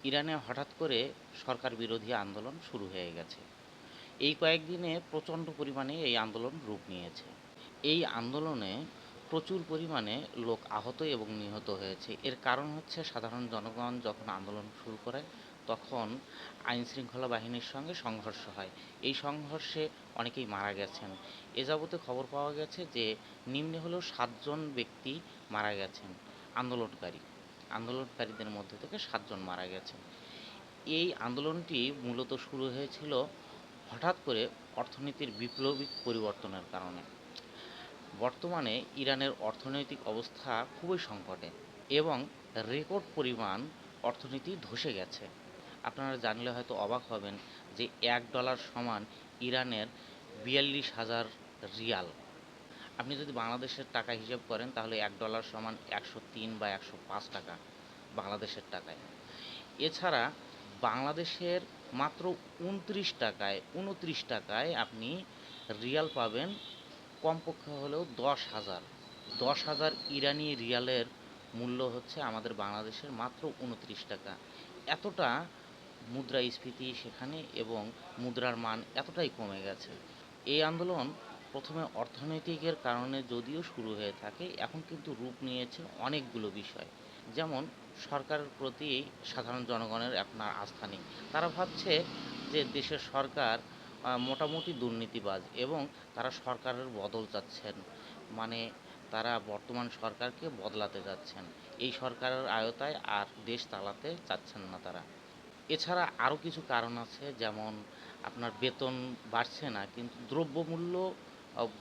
ইরানে হঠাৎ করে সরকার বিরোধী আন্দোলন শুরু হয়ে গেছে। এই কয়েকদিনে প্রচণ্ড পরিমাণে এই আন্দোলন রূপ নিয়েছে। এই আন্দোলনে প্রচুর পরিমাণে লোক আহত এবং নিহত হয়েছে। এর কারণ হচ্ছে সাধারণ জনগণ যখন আন্দোলন শুরু করে তখন আইনশৃঙ্খলা বাহিনীর সঙ্গে সংঘর্ষ হয়। এই সংঘর্ষে অনেকেই মারা গেছেন। এ যাবতে খবর পাওয়া গেছে যে নিম্নে হলেও ৭ জন ব্যক্তি মারা গেছেন। আন্দোলনকারীদের মধ্যে থেকে ৭ জন মারা গেছেন। এই আন্দোলনটি মূলত শুরু হয়েছিল হঠাৎ করে অর্থনীতির বিপ্লবী পরিবর্তনের কারণে। বর্তমানে ইরানের অর্থনৈতিক অবস্থা খুবই সংকটে এবং রেকর্ড পরিমাণ অর্থনীতি ধসে গেছে। আপনারা জানলে হয়তো অবাক হবেন যে $1 সমান ইরানের ৪২,০০০ রিয়াল। আপনি যদি বাংলাদেশের টাকা হিসেব করেন তাহলে $1 সমান ১০৩ বা ১০৫ টাকা বাংলাদেশের টাকায়। এছাড়া বাংলাদেশের মাত্র ২৯ টাকায় আপনি রিয়াল পাবেন কমপক্ষে হলেও ১০,০০০ ইরানি রিয়ালের মূল্য হচ্ছে আমাদের বাংলাদেশের মাত্র ২৯ টাকা। এতটা মুদ্রাস্ফীতি সেখানে এবং মুদ্রার মান এতটাই কমে গেছে। এই আন্দোলন প্রথমে অর্থনৈতিকের কারণে যদিও শুরু হয়ে থাকে, এখন কিন্তু রূপ নিয়েছে অনেকগুলো বিষয়। যেমন সরকারের প্রতি সাধারণ জনগণের এখন আর আস্থা নেই। তারা ভাবছে যে দেশের সরকার মোটামুটি দুর্নীতিবাজ এবং তারা সরকারের বদল চাচ্ছেন। মানে তারা বর্তমান সরকারকে বদলাতে যাচ্ছেন। এই সরকারের আওতায় আর দেশ চালাতে চাচ্ছেন না তারা। এছাড়া আরও কিছু কারণ আছে, যেমন আপনার বেতন বাড়ছে না কিন্তু দ্রব্যমূল্য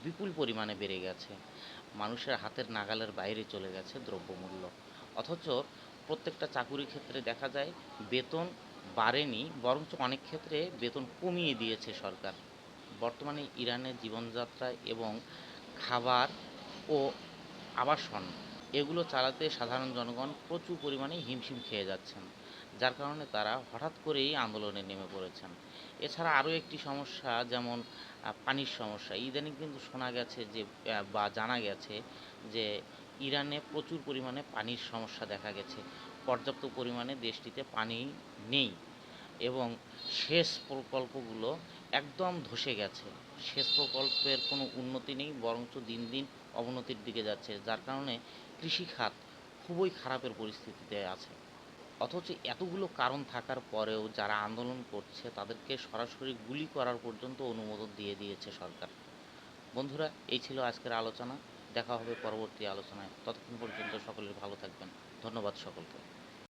বিপুল পরিমাণে বেড়ে গেছে। মানুষের হাতের নাগালের বাইরে চলে গেছে দ্রব্যমূল্য। অথচ প্রত্যেকটা চাকুরির ক্ষেত্রে দেখা যায় বেতন বাড়েনি, বরঞ্চ অনেক ক্ষেত্রে বেতন কমিয়ে দিয়েছে সরকার। বর্তমানে ইরানের জীবনযাত্রা এবং খাবার ও আবাসন এগুলো চালাতে সাধারণ জনগণ প্রচুর পরিমাণে হিমশিম খেয়ে যাচ্ছেন, যার কারণে তারা হঠাৎ করেই আন্দোলনে নেমে পড়েছেন। এছাড়া আরও একটি সমস্যা, যেমন পানির সমস্যা। ইদানিং কিন্তু শোনা গেছে যে বা জানা গেছে যে ইরানে প্রচুর পরিমাণে পানির সমস্যা দেখা গেছে। পর্যাপ্ত পরিমাণে দেশটিতে পানি নেই এবং সেচ প্রকল্পগুলো একদম ধসে গেছে। সেচ প্রকল্পের কোনো উন্নতি নেই, বরঞ্চ দিন দিন অবনতির দিকে যাচ্ছে, যার কারণে কৃষিখাত খুবই খারাপের পরিস্থিতিতে আছে। অথচ এতগুলো কারণ থাকার পরেও যারা আন্দোলন করছে তাদেরকে সরাসরি গুলি করার পর্যন্ত অনুমোদন দিয়ে দিয়েছে সরকার। বন্ধুরা, এই ছিল আজকের আলোচনা। দেখা হবে পরবর্তী আলোচনায়। ততক্ষণ পর্যন্ত সকলের ভালো থাকবেন। ধন্যবাদ সকলকে।